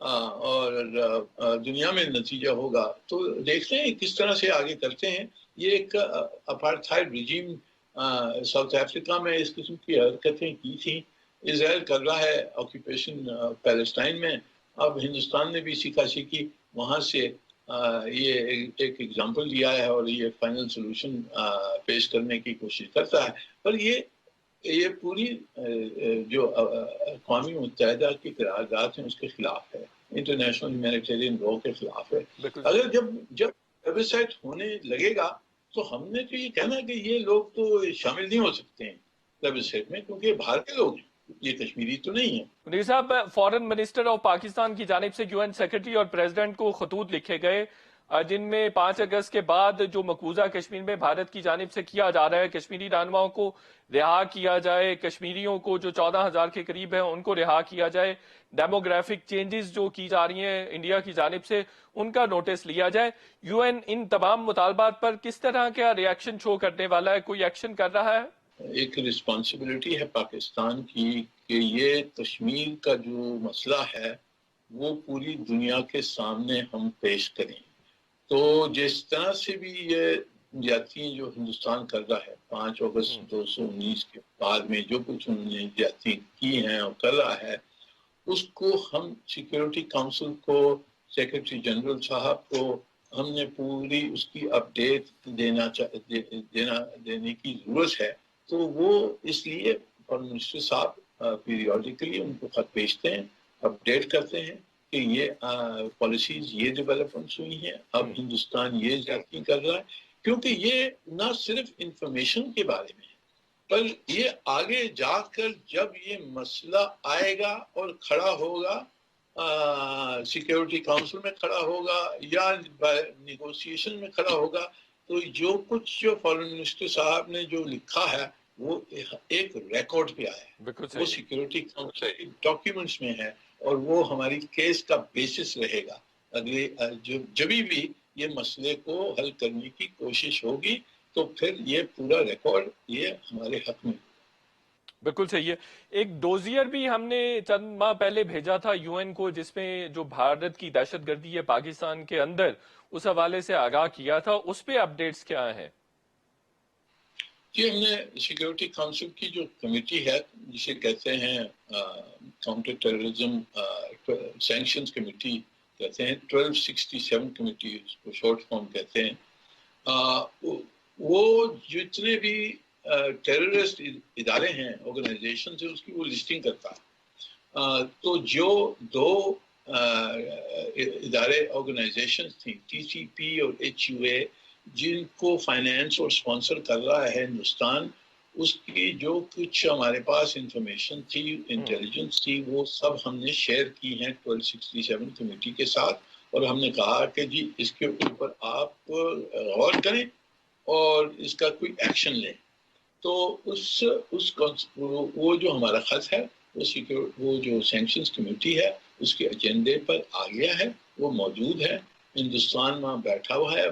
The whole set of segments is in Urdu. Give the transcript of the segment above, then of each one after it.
اور دنیا میں نتیجہ ہوگا. تو دیکھتے ہیں کس طرح سے آگے کرتے ہیں. یہ ایک اپارتھائڈ رجیم ساؤتھ افریقہ میں اس قسم کی حرکتیں کی تھیں. اسرائیل کر رہا ہے آکوپیشن پیلسٹائن میں. اب ہندوستان نے بھی سیکھا سیکھی وہاں سے یہ ایک ایگزامپل دیا ہے اور یہ فائنل سولوشن پیش کرنے کی کوشش کرتا ہے. پر یہ پوری جو اقوام متحدہ کی قرارداد ہیں اس کے خلاف ہے, انٹرنیشنل ہیومینیٹیرین لا کے خلاف ہے. بالکل اگر جب ویب سائٹ ہونے لگے گا تو ہم نے تو یہ کہنا کہ یہ لوگ تو شامل نہیں ہو سکتے ہیں ویب سائٹ میں, کیونکہ باہر کے لوگ ہیں, یہ کشمیری تو نہیں ہے. منیر صاحب, فارن منسٹر آف پاکستان کی جانب سے UN سیکرٹری اور پریزیڈنٹ کو خطوط لکھے گئے جن میں 5 اگست کے بعد جو مقبوضہ کشمیر میں بھارت کی جانب سے کیا جا رہا ہے, کشمیری رہنماؤں کو رہا کیا جائے, کشمیریوں کو جو 14,000 کے قریب ہیں ان کو رہا کیا جائے, ڈیموگرافک چینجز جو کی جا رہی ہیں انڈیا کی جانب سے ان کا نوٹس لیا جائے. UN ان تمام مطالبات پر کس طرح کا ری ایکشن شو کرنے والا ہے, کوئی ایکشن کر رہا ہے؟ ایک رسپانسبلٹی ہے پاکستان کی کہ یہ کشمیر کا جو مسئلہ ہے وہ پوری دنیا کے سامنے ہم پیش کریں. تو جس طرح سے بھی یہ زیادتیاں جو ہندوستان کر رہا ہے 5 اگست 2019 کے بعد میں جو کچھ انہوں نے زیادتی کی ہیں اور کر رہا ہے, اس کو ہم سیکیورٹی کونسل کو, سیکرٹری جنرل صاحب کو ہم نے پوری اس کی اپڈیٹ دینے کی ضرورت ہے. تو وہ اس لیے فارن منسٹر صاحب پیریوڈیکلی ان کو خط بھیجتے ہیں, اپڈیٹ کرتے ہیں کہ یہ پالیسیز یہ ڈیولپمنٹس ہوئی ہیں, اب ہندوستان یہ زیادتی کر رہا ہے. کیونکہ یہ نہ صرف انفارمیشن کے بارے میں ہے, پر یہ آگے جا کر جب یہ مسئلہ آئے گا اور کھڑا ہوگا سیکیورٹی کونسل میں کھڑا ہوگا یا نیگوسیشن میں کھڑا ہوگا, تو جو کچھ جو فارن منسٹر صاحب نے جو لکھا ہے وہ ایک ریکارڈ پہ آیا ہے, وہ سیکیورٹی کونسل ڈاکیومنٹس میں ہے اور وہ ہماری کیس کا بیسس رہے گا اگلے جب بھی یہ مسئلے کو حل کرنے کی کوشش ہوگی. تو پھر یہ پورا ریکارڈ یہ ہمارے حق میں. بالکل صحیح ہے. ایک ڈوزیئر بھی ہم نے چند ماہ پہلے بھیجا تھا UN کو جس میں جو بھارت کی دہشت گردی ہے پاکستان کے اندر اس حوالے سے آگاہ کیا تھا, اس پہ اپڈیٹس کیا ہیں؟ جی, ہم نے سیکیورٹی کونسل کی جو کمیٹی ہے جسے کہتے ہیں کاؤنٹر ٹیررزم سینکشنز کمیٹی کہتے ہیں, 1267 کمیٹی اس کو شارٹ فارم کہتے ہیں, وہ جتنے بھی ٹیررسٹ ادارے ہیں آرگنائزیشن سے اس کی وہ لسٹنگ کرتا ہے. تو جو 2 ادارے آرگنائزیشن تھیں TCP اور HUA جن کو فائنینس اور سپانسر کر رہا ہے ہندوستان, اس کی جو کچھ ہمارے پاس انفارمیشن تھی, انٹیلیجنس تھی, وہ سب ہم نے شیئر کی ہیں 1267 کمیٹی کے ساتھ. اور ہم نے کہا کہ جی اس کے اوپر آپ غور کریں اور اس کا کوئی ایکشن لیں. تو وہ جو ہمارا خط ہے وہ جو سینکشنز کمیٹی ہے اس کے ایجنڈے پر آ گیا ہے, وہ موجود ہے, ہندوستان وہاں بیٹھا ہوا ہے,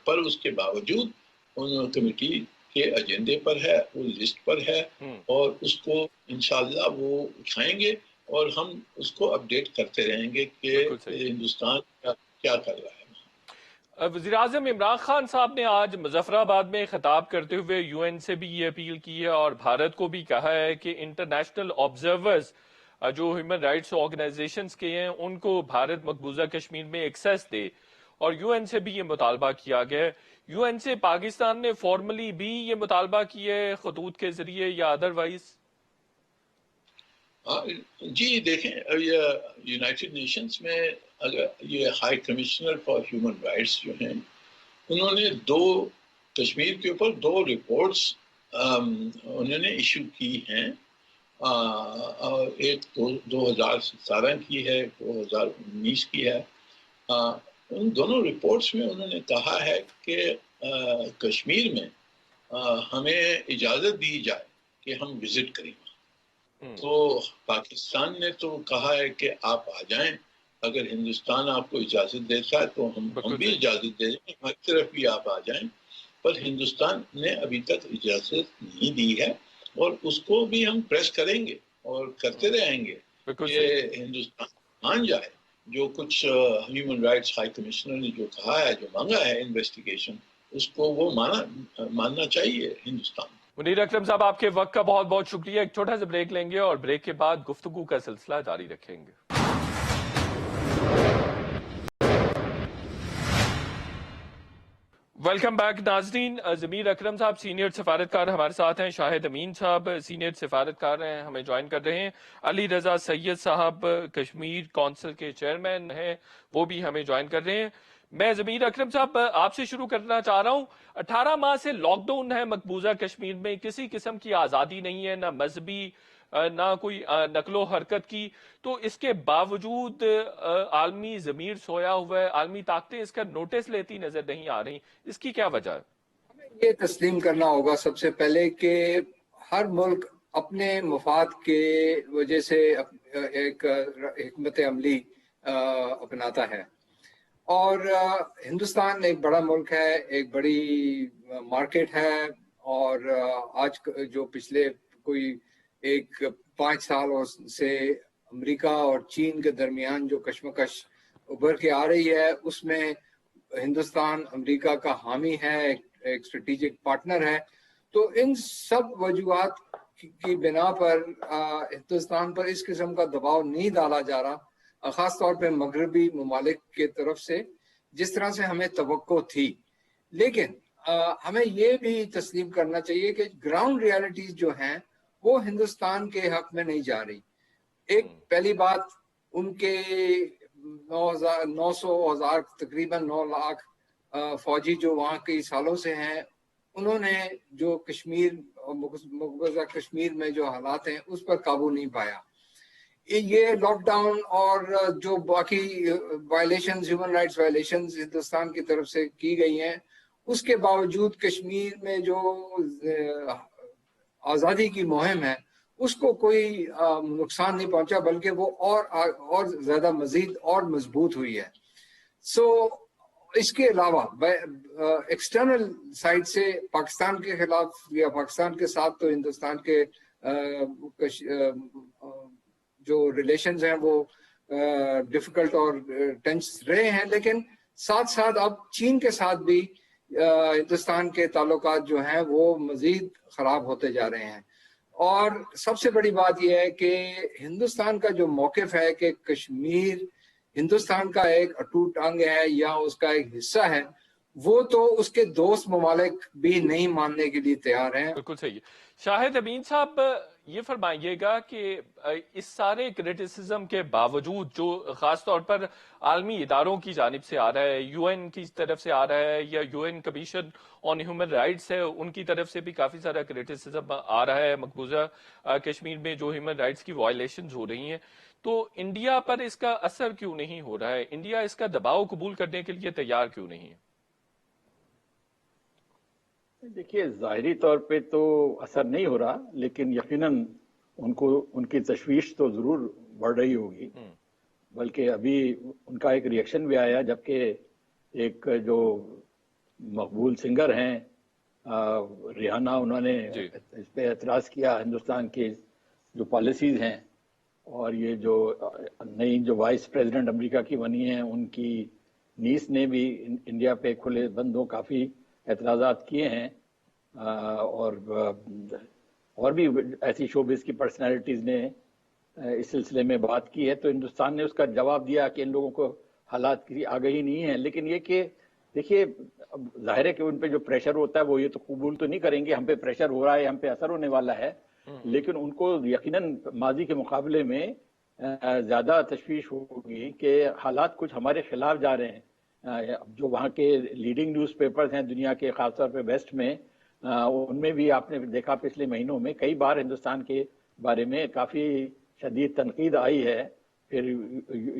پر اس کے باوجود ان کمیٹی کے ایجنڈے پر ہے, وہ لسٹ پر ہے, اور اس کو انشاءاللہ وہ اٹھائیں گے اور ہم اس کو اپڈیٹ کرتے رہیں گے کہ ہندوستان کیا کر رہا ہے. وزیر اعظم عمران خان صاحب نے آج مظفر آباد میں خطاب کرتے ہوئے UN سے بھی یہ اپیل کی ہے اور بھارت کو بھی کہا ہے کہ انٹرنیشنل آبزرورز جو ہیومن رائٹس آرگنائزیشنز کے ہیں ان کو بھارت مقبوضہ کشمیر میں ایکسیس دے, اور UN سے بھی یہ مطالبہ کیا گیا ہے. UN سے پاکستان نے فارملی بھی یہ مطالبہ کیا ہے خطوط کے ذریعے یا ادروائز؟ جی دیکھیں, یونائٹڈ نیشنز میں اگر یہ high commissioner for human rights جو ہیں انہوں نے کشمیر کے اوپر 2 رپورٹس انہوں نے ایشو کی ہیں, ایک 2017 کی ہے, 2019 کی ہے. ان دونوں رپورٹس میں انہوں نے کہا ہے کہ کشمیر میں ہمیں اجازت دی جائے کہ ہم وزٹ کریں. تو پاکستان نے تو کہا ہے کہ آپ آ جائیں, اگر ہندوستان آپ کو اجازت دیتا ہے تو ہم بھی اجازت دیں گے, ہماری طرف بھی آپ آ جائیں. پر ہندوستان نے ابھی تک اجازت نہیں دی ہے اور اس کو بھی ہم پریس کریں گے اور کرتے رہیں گے کہ ہندوستان مان جائے جو کچھ ہیومن رائٹس ہائی کمشنر نے جو کہا ہے، جو مانگا ہے انویسٹیگیشن، اس کو وہ ماننا چاہیے ہندوستان. منیر اکرم صاحب، آپ کے وقت کا بہت بہت شکریہ. ایک چھوٹا سا بریک لیں گے اور بریک کے بعد گفتگو کا سلسلہ جاری رکھیں گے. ویلکم بیک ناظرین. ضمیر اکرم صاحب سینئر سفارتکار ہمارے ساتھ ہیں. شاہد امین صاحب سینئر سفارتکار ہیں، ہمیں جوائن کر رہے ہیں. علی رضا سید صاحب کشمیر کونسل کے چیئرمین ہیں، وہ بھی ہمیں جوائن کر رہے ہیں. میں ضمیر اکرم صاحب آپ سے شروع کرنا چاہ رہا ہوں. 18 ماہ سے لاک ڈاؤن ہے مقبوضہ کشمیر میں، کسی قسم کی آزادی نہیں ہے، نہ مذہبی نہ کوئی نقل و حرکت کی. تو اس کے باوجود عالمی ضمیر سویا ہوا ہے، عالمی طاقتیں اس کا نوٹس لیتی نظر نہیں آ رہی. اس کی کیا وجہ ہے؟ ہمیں یہ تسلیم کرنا ہوگا سب سے پہلے کہ ہر ملک اپنے مفاد کے وجہ سے ایک حکمت عملی اپناتا ہے، اور ہندوستان ایک بڑا ملک ہے، ایک بڑی مارکیٹ ہے، اور آج جو پچھلے کوئی 5 سال سے امریکہ اور چین کے درمیان جو کشمکش ابھر کے آ رہی ہے، اس میں ہندوستان امریکہ کا حامی ہے، ایک اسٹریٹجک پارٹنر ہے. تو ان سب وجوہات کی بنا پر ہندوستان پر اس قسم کا دباؤ نہیں ڈالا جا رہا، خاص طور پہ مغربی ممالک کے طرف سے، جس طرح سے ہمیں توقع تھی. لیکن ہمیں یہ بھی تسلیم کرنا چاہیے کہ گراؤنڈ ریالٹیز جو ہیں وہ ہندوستان کے حق میں نہیں جا رہی. ایک پہلی بات، ان کے 900,000 تقریباً 9 لاکھ فوجی جو وہاں کئی سالوں سے ہیں، انہوں نے جو مقبوضہ کشمیر میں جو حالات ہیں اس پر قابو نہیں پایا. یہ لاک ڈاؤن اور جو باقی violations, human rights violations Hindustan کی طرف سے کی گئی ہیں، اس کے باوجود کشمیر میں جو آزادی کی مہم ہے اس کو کوئی نقصان نہیں پہنچا، بلکہ وہ اور زیادہ مزید اور مضبوط ہوئی ہے. اس کے علاوہ ایکسٹرنل سائڈ سے پاکستان کے خلاف یا پاکستان کے ساتھ تو ہندوستان کے جو ریلیشنز ہیں وہ ڈیفیکلٹ اور ٹینس رہے ہیں، لیکن ساتھ ساتھ اب چین کے ساتھ بھی ہندوستان کے تعلقات جو ہیں وہ مزید خراب ہوتے جا رہے ہیں. اور سب سے بڑی بات یہ ہے کہ ہندوستان کا جو موقف ہے کہ کشمیر ہندوستان کا ایک اٹوٹ انگ ہے یا اس کا ایک حصہ ہے، وہ تو اس کے دوست ممالک بھی نہیں ماننے کے لیے تیار ہیں. بالکل صحیح. شاہد امین صاحب یہ فرمائیے گا کہ اس سارے کرٹیسزم کے باوجود جو خاص طور پر عالمی اداروں کی جانب سے آ رہا ہے، یو این کی طرف سے آ رہا ہے یا U N commission on human rights ہے، ان کی طرف سے بھی کافی سارا کرٹیسزم آ رہا ہے مقبوضہ کشمیر میں جو ہیومن رائٹس کی وائلیشنز ہو رہی ہیں، تو انڈیا پر اس کا اثر کیوں نہیں ہو رہا ہے؟ انڈیا اس کا دباؤ قبول کرنے کے لیے تیار کیوں نہیں ہے؟ دیکھیے، ظاہری طور پہ تو اثر نہیں ہو رہا، لیکن یقیناً ان کی تشویش تو ضرور بڑھ رہی ہوگی. بلکہ ابھی ان کا ایک ریئیکشن بھی آیا، جبکہ ایک جو مقبول سنگر ہیں ریحانہ، انہوں نے اس پہ اعتراض کیا ہندوستان کی جو پالیسیز ہیں، اور یہ جو نئی جو وائس پریزیڈنٹ امریکہ کی بنی ہیں ان کی نیس نے بھی انڈیا پہ کھلے بندوں کافی اعتراضات کیے ہیں، اور بھی ایسی شوبز کی پرسنالٹیز نے اس سلسلے میں بات کی ہے. تو ہندوستان نے اس کا جواب دیا کہ ان لوگوں کو حالات کی آگہی نہیں ہے. لیکن یہ کہ دیکھیے، ظاہر ہے کہ ان پہ جو پریشر ہوتا ہے وہ یہ تو قبول تو نہیں کریں گے ہم پہ پریشر ہو رہا ہے، ہم پہ اثر ہونے والا ہے، لیکن ان کو یقیناً ماضی کے مقابلے میں زیادہ تشویش ہوگی کہ حالات کچھ ہمارے خلاف جا رہے ہیں. جو وہاں کے لیڈنگ نیوز پیپرز ہیں دنیا کے، خاص طور پہ ویسٹ میں، ان میں بھی آپ نے دیکھا پچھلے مہینوں میں کئی بار ہندوستان کے بارے میں کافی شدید تنقید آئی ہے. پھر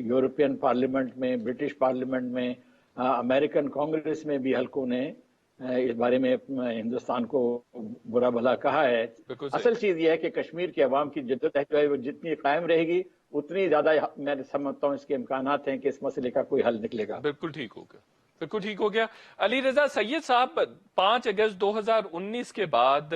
یورپین پارلیمنٹ میں، برٹش پارلیمنٹ میں، امریکن کانگریس میں بھی حلقوں نے اس بارے میں ہندوستان کو برا بھلا کہا ہے. اصل چیز یہ ہے کہ کشمیر کے عوام کی جدوجہد جو ہے وہ جتنی قائم رہے گی اتنی زیادہ میں سمجھتا ہوں اس کے امکانات ہیں کہ اس مسئلے کا کوئی حل نکلے گا. بالکل ٹھیک ہو گیا، بالکل ٹھیک ہو گیا. علی رضا سید صاحب، 5 اگست 2019 کے بعد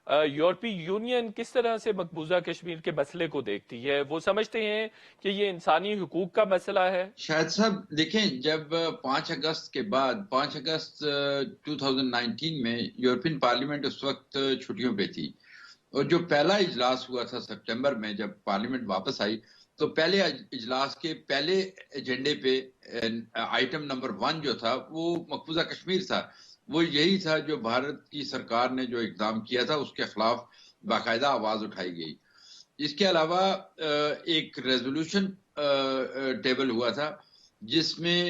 یورپی یونین کس طرح سے مقبوضہ کشمیر کے مسئلے کو دیکھتی ہے؟ وہ سمجھتے ہیں کہ یہ انسانی حقوق کا مسئلہ ہے؟ شاہد صاحب دیکھیں، جب 5 اگست کے بعد 5 اگست 2019 میں یورپین پارلیمنٹ اس وقت چھٹیوں پہ تھی، اور جو پہلا اجلاس ہوا تھا سپٹمبر میں جب پارلیمنٹ واپس آئی، تو پہلے اجلاس کے پہلے ایجنڈے پہ آئٹم نمبر 1 جو تھا وہ مقبوضہ کشمیر تھا۔ وہ یہی تھا جو بھارت کی سرکار نے جو اقدام کیا تھا اس کے خلاف باقاعدہ آواز اٹھائی گئی۔ اس کے علاوہ ایک ریزولوشن ٹیبل ہوا تھا جس میں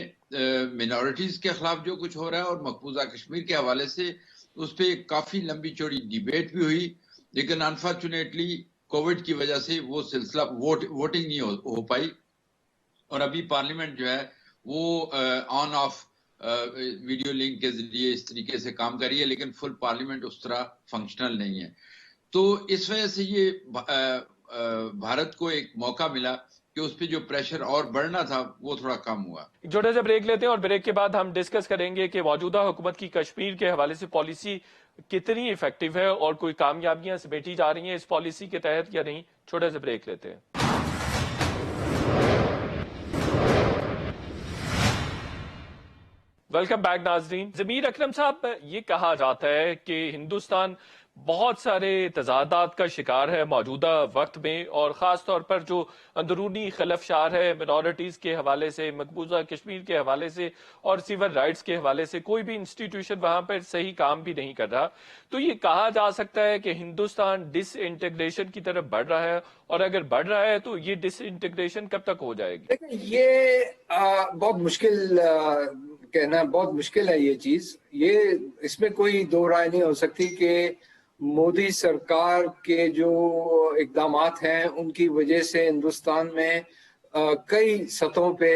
منورٹیز کے خلاف جو کچھ ہو رہا ہے اور مقبوضہ کشمیر کے حوالے سے اس پہ کافی لمبی چوڑی ڈیبیٹ بھی ہوئی، لیکن انفارچونیٹلی کووڈ کی وجہ سے وہ سلسلہ ووٹنگ نہیں ہو پائی، اور ابھی پارلیمنٹ جو ہے وہ آن آف ویڈیو لنک کے ذریعے اس طریقے سے کام کر رہی ہے، لیکن فل پارلیمنٹ اس طرح فنکشنل نہیں ہے۔ تو اس وجہ سے یہ بھارت کو ایک موقع ملا کہ اس پہ جو پریشر اور بڑھنا تھا وہ تھوڑا کم ہوا۔ چھوٹا سا بریک لیتے ہیں اور بریک کے بعد ہم ڈسکس کریں گے کہ موجودہ حکومت کی کشمیر کے حوالے سے پالیسی کتنی ایفیکٹو ہے اور کوئی کامیابیاں سمیٹی جا رہی ہیں اس پالیسی کے تحت یا نہیں۔ چھوٹا سا بریک لیتے ہیں۔ ویلکم بیک ناظرین۔ ضمیر اکرم صاحب، یہ کہا جاتا ہے کہ ہندوستان بہت سارے تضادات کا شکار ہے موجودہ وقت میں، اور خاص طور پر جو اندرونی خلفشار ہے منورٹیز کے حوالے سے، مقبوضہ کشمیر کے حوالے سے اور سیول رائٹس کے حوالے سے، کوئی بھی انسٹیٹیوشن وہاں پر صحیح کام بھی نہیں کر رہا۔ تو یہ کہا جا سکتا ہے کہ ہندوستان ڈس انٹیگریشن کی طرف بڑھ رہا ہے، اور اگر بڑھ رہا ہے تو یہ ڈس انٹیگریشن کب تک ہو جائے گی؟ لیکن یہ بہت مشکل کہنا، بہت مشکل ہے یہ چیز۔ یہ اس میں کوئی دو رائے نہیں ہو سکتی کہ مودی سرکار کے جو اقدامات ہیں ان کی وجہ سے ہندوستان میں کئی سطحوں پہ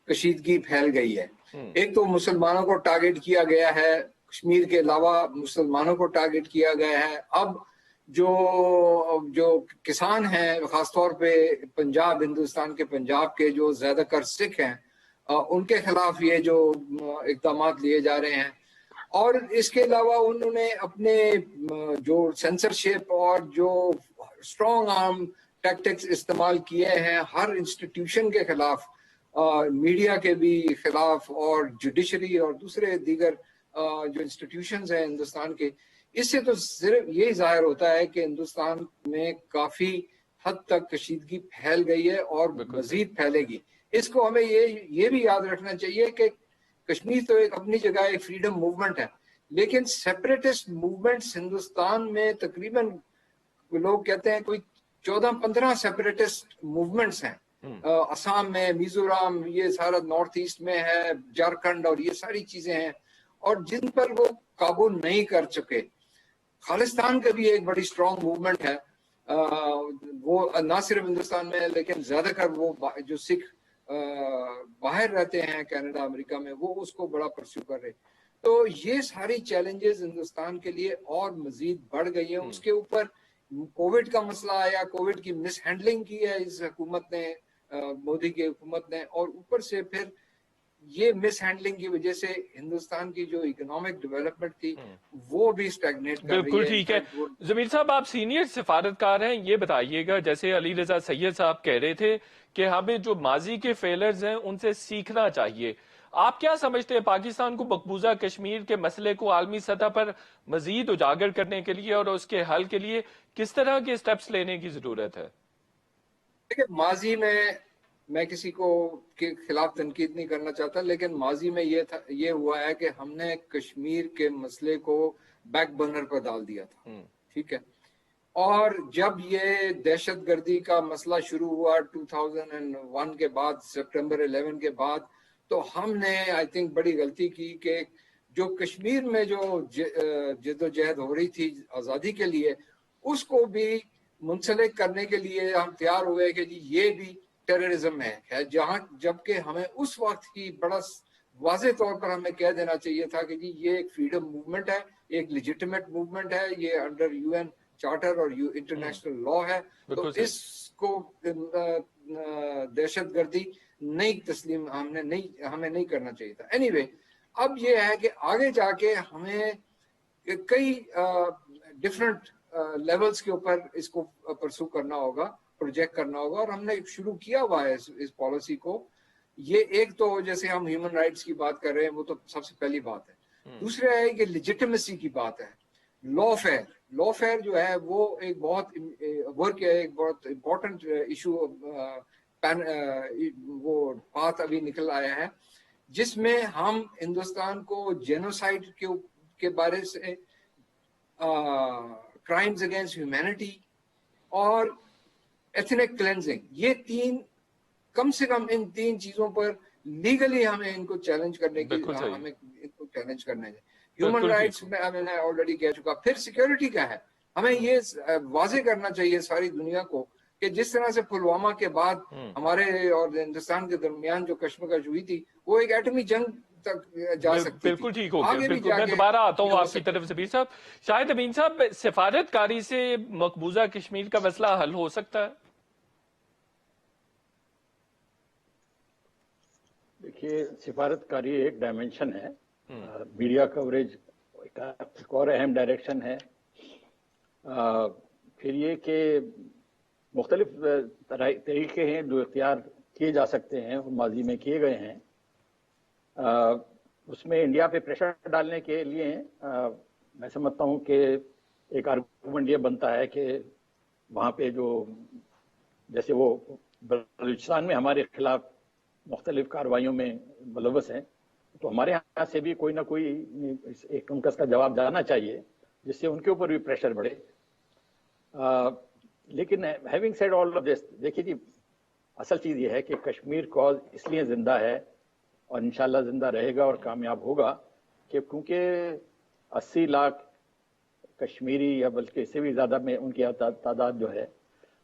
کشیدگی پھیل گئی ہے۔ ایک تو مسلمانوں کو ٹارگٹ کیا گیا ہے، کشمیر کے علاوہ مسلمانوں کو ٹارگٹ کیا گیا ہے۔ اب جو کسان ہیں، خاص طور پہ پنجاب، ہندوستان کے پنجاب کے جو زیادہ تر سکھ ہیں، ان کے خلاف یہ جو اقدامات لیے جا رہے ہیں۔ اور اس کے علاوہ انہوں نے اپنے جو سینسرشپ اور جو اسٹرانگ آرم ٹیکٹکس استعمال کیے ہیں ہر انسٹیٹیوشن کے خلاف، میڈیا کے بھی خلاف، اور جوڈیشری اور دوسرے دیگر جو انسٹیٹیوشنز ہیں ہندوستان کے، اس سے تو صرف یہی ظاہر ہوتا ہے کہ ہندوستان میں کافی حد تک کشیدگی پھیل گئی ہے اور مزید پھیلے گی۔ اس کو ہمیں یہ بھی یاد رکھنا چاہیے کہ کشمیر تو ایک اپنی جگہ ایک فریڈم موومنٹ ہے، لیکن سیپریٹسٹ موومنٹس ہندوستان میں تقریباً لوگ کہتے ہیں کوئی 14-15 سیپریٹسٹ موومنٹس ہیں۔ آسام میں، میزورام، یہ سارا نارتھ ایسٹ میں ہے، جھارکھنڈ، اور یہ ساری چیزیں ہیں، اور جن پر وہ قابو نہیں کر چکے۔ خالصتان کا بھی ایک بڑی اسٹرانگ موومنٹ ہے، وہ نہ صرف ہندوستان میں لیکن زیادہ کر وہ جو سکھ باہر رہتے ہیں کینیڈا، امریکہ میں، وہ اس کو بڑا پرسیو کر رہے۔ تو یہ ساری چیلنجز ہندوستان کے لیے اور مزید بڑھ گئی ہیں۔ اس کے اوپر کووڈ کا مسئلہ آیا، کووڈ کی مس ہینڈلنگ کی ہے اس حکومت نے، مودی کی حکومت نے، اور اوپر سے پھر یہ مس ہینڈلنگ کی وجہ سے ہندوستان کی جو اکنامک ڈیولپمنٹ تھی وہ بھی اسٹیگنیٹ کر رہی ہے۔ بالکل ٹھیک ہے۔ ضمیر صاحب، آپ سینئر سفارتکار ہیں، یہ بتائیے گا، جیسے علی رضا سید صاحب کہہ رہے تھے کہ ہمیں جو ماضی کے فیلرز ہیں ان سے سیکھنا چاہیے، آپ کیا سمجھتے ہیں پاکستان کو مقبوضہ کشمیر کے مسئلے کو عالمی سطح پر مزید اجاگر کرنے کے لیے اور اس کے حل کے لیے کس طرح کے سٹیپس لینے کی ضرورت ہے؟ دیکھیں، ماضی میں کسی کو کے خلاف تنقید نہیں کرنا چاہتا، لیکن ماضی میں یہ ہوا ہے کہ ہم نے کشمیر کے مسئلے کو بیک برنر پر ڈال دیا تھا، ٹھیک ہے۔ اور جب یہ دہشت گردی کا مسئلہ شروع ہوا 2001 کے بعد، سپٹمبر 11 کے بعد، تو ہم نے آئی تھنک بڑی غلطی کی کہ جو کشمیر میں جو جدوجہد ہو رہی تھی آزادی کے لیے، اس کو بھی منسلک کرنے کے لیے ہم تیار ہوئے کہ جی یہ بھی ٹیررزم ہے، جبکہ ہمیں اس وقت ہی بڑا واضح طور پر ہمیں کہہ دینا چاہیے تھا کہ جی یہ ایک فریڈم موومنٹ ہے، ایک لیجیٹیمیٹ موومنٹ ہے، یہ انڈر UN چارٹر اور انٹرنیشنل لا ہے، تو اس کو دہشت گردی نہیں تسلیم، ہمیں نہیں کرنا چاہیے تھا۔ اینی وے، اب یہ ہے کہ آگے جا کے ہمیں کئی ڈفرنٹ لیولز کے اوپر اس کو پرسو کرنا ہوگا, پروجیکٹ کرنا ہوگا, اور ہم نے شروع کیا ہوا ہے اس پالیسی کو. یہ ایک تو جیسے ہم ہیومن رائٹس کی بات کر رہے ہیں, وہ تو سب سے پہلی بات ہے. دوسرا ہے کہ لیجیٹمیسی کی بات ہے. لا فیئر جو ہے وہ ایک بہت ورک ہے, ایک بہت امپورٹنٹ ایشو, وہ بات ابھی نکل آیا ہے جس میں ہم ہندوستان کو جینوسائڈ کے بارے سے, کرائمز اگینسٹ ہیومینٹی اور ایتھنک کلینزنگ, یہ تین, کم سے کم ان تین چیزوں پر لیگلی ہمیں ان کو چیلنج کرنے کی, ہمیں ان کو چیلنج کرنا ہے. ہیومن رائٹس میں میں نے آلریڈی کہہ چکا. پھر سیکیورٹی کا ہے, ہمیں یہ واضح کرنا چاہیے ساری دنیا کو کہ جس طرح سے پلوامہ کے بعد ہمارے اور ہندوستان کے درمیان جو کشمکش ہوئی تھی وہ ایک ایٹمی جنگ تک جا سکتی تھی. بالکل ٹھیک ہو گیا. بالکل, میں دوبارہ آتا ہوں آپ کی طرف زبیر صاحب. شاہد امین صاحب, سفارتکاری سے مقبوضہ کشمیر کا مسئلہ حل ہو سکتا ہے؟ دیکھیے, سفارتکاری ایک ڈائمنشن ہے, میڈیا کوریج ایک اور اہم ڈائریکشن ہے. پھر یہ کہ مختلف طریقے ہیں جو اختیار کیے جا سکتے ہیں, ماضی میں کیے گئے ہیں. اس میں انڈیا پہ پریشر ڈالنے کے لیے میں سمجھتا ہوں کہ ایک آرگومنٹ یہ بنتا ہے کہ وہاں پہ جو, جیسے وہ بلوچستان میں ہمارے خلاف مختلف کارروائیوں میں ملوث ہیں, تو ہمارے یہاں سے بھی کوئی نہ کوئی ایک ان کا جواب جانا چاہیے جس سے ان کے اوپر بھی پریشر بڑھے. لیکن having said all of this, دیکھیے جی, اصل چیز یہ ہے کہ کشمیر کاز اس لیے زندہ ہے اور انشاءاللہ زندہ رہے گا اور کامیاب ہوگا کہ کیونکہ 80 لاکھ کشمیری یا بلکہ اس سے بھی زیادہ میں ان کی تعداد جو ہے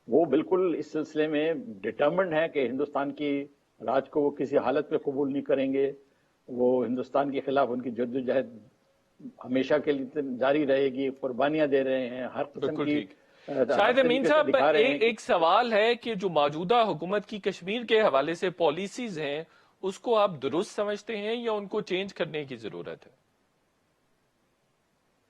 وہ بالکل اس سلسلے میں ڈٹرمنڈ ہے کہ ہندوستان کی راج کو وہ کسی حالت پہ قبول نہیں کریں گے. وہ ہندوستان کے خلاف ان کی جدوجہد ہمیشہ کے لیے جاری رہے گی, قربانیاں دے رہے ہیں ہر قسم کی. شاہد امین صاحب, ایک سوال ہے کہ جو موجودہ حکومت کی کشمیر کے حوالے سے پالیسیز ہیں اس کو آپ درست سمجھتے ہیں یا ان کو چینج کرنے کی ضرورت ہے؟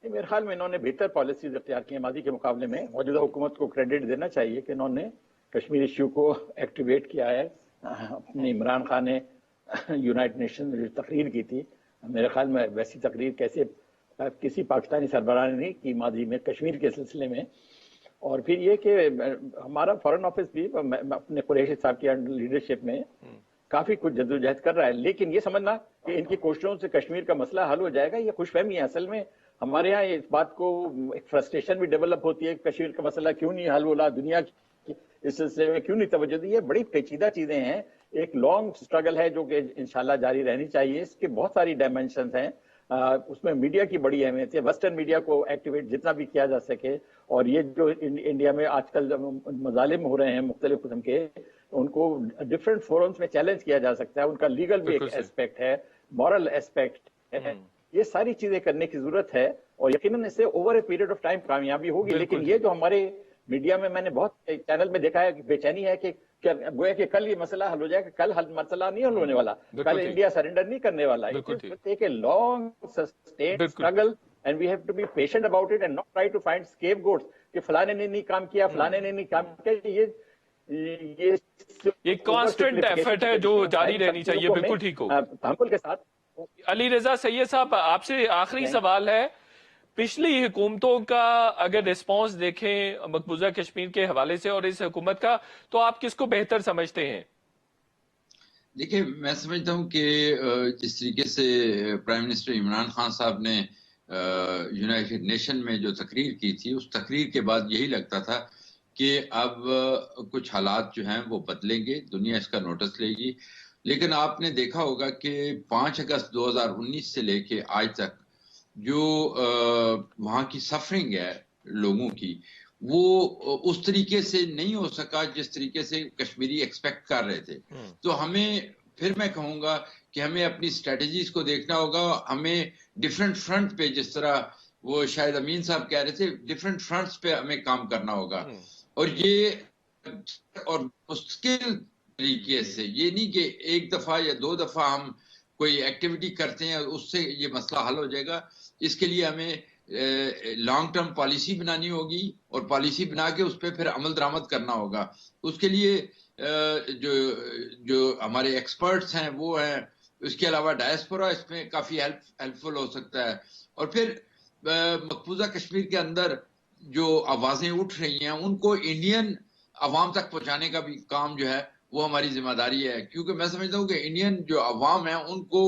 میرے خیال میں انہوں نے بہتر پالیسیز اختیار کی ہیں ماضی کے مقابلے میں. موجودہ حکومت کو کریڈٹ دینا چاہیے کہ انہوں نے کشمیر ایشو کو ایکٹیویٹ کیا ہے. اپنے عمران خان نے یونائٹڈ نیشن میں جو تقریر کی تھی, میرے خیال میں ویسی تقریر کسی پاکستانی سربراہ نے نہیں کی ماضی میں کشمیر کے سلسلے میں. اور پھر یہ کہ ہمارا فارن آفس بھی اپنے قریشی صاحب کی لیڈرشپ میں کافی کچھ جدوجہد کر رہا ہے. لیکن یہ سمجھنا کہ ان کی کوششوں سے کشمیر کا مسئلہ حل ہو جائے گا, یہ خوش فہمی ہے. اصل میں ہمارے یہاں اس بات کو ایک فرسٹریشن بھی ڈیولپ ہوتی ہے کہ کشمیر کا مسئلہ کیوں نہیں حل ہو رہا, دنیا کی اس سلسلے میں کیوں نہیں توجہ دی. یہ بڑی پیچیدہ چیزیں ہیں, ایک لانگ سٹرگل ہے جو کہ انشاءاللہ جاری رہنی چاہیے. اس کے بہت ساری ڈائمنشنز ہیں, اس میں میڈیا کی بڑی اہمیت ہے. ویسٹرن میڈیا کو ایکٹیویٹ جتنا بھی کیا جا سکے, اور یہ جو انڈیا میں آج کل مظالم ہو رہے ہیں مختلف قسم کے, ان کو ڈفرینٹ فورمز میں چیلنج کیا جا سکتا ہے. ان کا لیگل بھی ایک ایسپیکٹ ہے, مورل ایسپیکٹ ہے. یہ ساری چیزیں کرنے کی ضرورت ہے اور یقیناً اس سے over a period of time کامیابی ہوگی. لیکن یہ جو ہمارے میڈیا میں نے بہت چینل میں دیکھا ہے کہ بے چینی ہے کہ گویا کہ کل یہ مسئلہ حل ہو جائے گا. کل مسئلہ نہیں حل ہونے والا, کل انڈیا سرنڈر نہیں کرنے والا. Take a long sustained struggle and we have to be patient about it and not try to find scapegoats کہ فلانے نے نہیں کام کیا, فلانے نے نہیں کام کیا. یہ کانسٹنٹ ایفرٹ ہے جو جاری رہنی چاہیے. بالکل ٹھیک ہو. تحمل کے ساتھ. علی رضا سید صاحب, آپ سے آخری سوال ہے. پچھلی حکومتوں کا اگر ریسپانس دیکھیں مقبوضہ کشمیر کے حوالے سے اور اس حکومت کا, تو آپ کس کو بہتر سمجھتے ہیں؟ دیکھیں, میں سمجھتا ہوں کہ جس طریقے سے پرائم منسٹر عمران خان صاحب نے یونائٹڈ نیشن میں جو تقریر کی تھی, اس تقریر کے بعد یہی لگتا تھا کہ اب کچھ حالات جو ہیں وہ بدلیں گے, دنیا اس کا نوٹس لے گی. لیکن آپ نے دیکھا ہوگا کہ 5 اگست 2019 سے لے کے آج تک جو وہاں کی سفرنگ ہے لوگوں کی, وہ اس طریقے سے نہیں ہو سکا جس طریقے سے کشمیری ایکسپیکٹ کر رہے تھے. تو ہمیں, پھر میں کہوں گا کہ ہمیں اپنی اسٹریٹجیز کو دیکھنا ہوگا. ہمیں ڈفرینٹ فرنٹ پہ, جس طرح وہ شاید امین صاحب کہہ رہے تھے, ڈفرینٹ فرنٹس پہ ہمیں کام کرنا ہوگا. اور یہ اور مستقل طریقے سے, یہ نہیں کہ ایک دفعہ یا 2 دفعہ ہم کوئی ایکٹیویٹی کرتے ہیں اور اس سے یہ مسئلہ حل ہو جائے گا. اس کے لیے ہمیں لانگ ٹرم پالیسی بنانی ہوگی اور پالیسی بنا کے اس پہ پھر عمل درآمد کرنا ہوگا. اس کے لیے جو ہمارے ایکسپرٹس ہیں وہ ہیں, اس کے علاوہ ڈائسپورا اس میں کافی ہیلپ فل ہو سکتا ہے. اور پھر مقبوضہ کشمیر کے اندر جو آوازیں اٹھ رہی ہیں ان کو انڈین عوام تک پہنچانے کا بھی کام جو ہے وہ ہماری ذمہ داری ہے, کیونکہ میں سمجھتا ہوں کہ انڈین جو عوام ہیں ان کو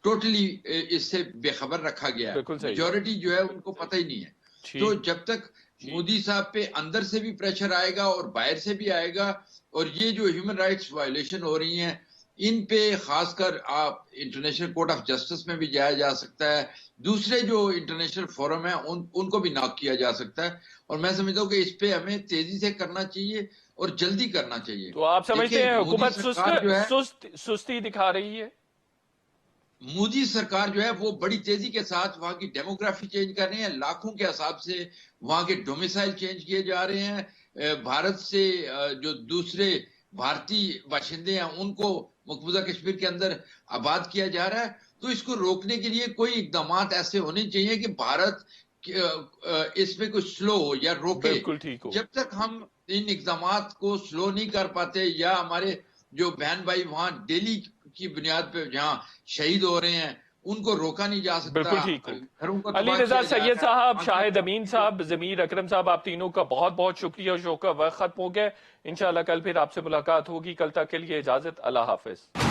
ٹوٹلی اس سے بے خبر رکھا گیا ہے. میجورٹی جو ہے ان کو پتہ ہی نہیں ہے. تو جب تک مودی صاحب پہ اندر سے بھی پریشر آئے گا اور باہر سے بھی آئے گا, اور یہ جو ہیومن رائٹس وائلیشن ہو رہی ہیں ان پہ خاص کر آپ انٹرنیشنل کورٹ آف جسٹس میں بھی جایا جا سکتا ہے, دوسرے جو انٹرنیشنل فورم ہیں ان کو بھی ناک کیا جا سکتا ہے. اور میں سمجھتا ہوں کہ اس پہ ہمیں تیزی سے کرنا چاہیے اور جلدی کرنا چاہیے. تو آپ سمجھتے ہیں حکومت سستی دکھا رہی ہے؟ مودی سرکار جو ہے وہ بڑی تیزی کے ساتھ وہاں کی ڈیموگرافی چینج کر رہے ہیں, لاکھوں کے حساب سے وہاں کے ڈومیسائل چینج کیے جا رہے ہیں. بھارت سے جو دوسرے بھارتی باشندے ہیں ان کو مقبوضہ کشمیر کے اندر آباد کیا جا رہا ہے. تو اس کو روکنے کے لیے کوئی اقدامات ایسے ہونے چاہیے کہ بھارت اس میں کوئی سلو ہو یا روکے. جب تک ہم ان اقدامات کو سلو نہیں کر پاتے یا ہمارے جو بہن بھائی وہاں ڈیلی کی بنیاد پہ جہاں شہید ہو رہے ہیں ان کو روکا نہیں جا سکتا. بالکل ٹھیک ہو. علی رضا سید صاحب, شاہد امین صاحب, ضمیر اکرم صاحب, آپ تینوں کا بہت بہت شکریہ. شو کا وقت ختم ہو گیا. انشاءاللہ کل پھر آپ سے ملاقات ہوگی. کل تک کے لیے اجازت. اللہ حافظ.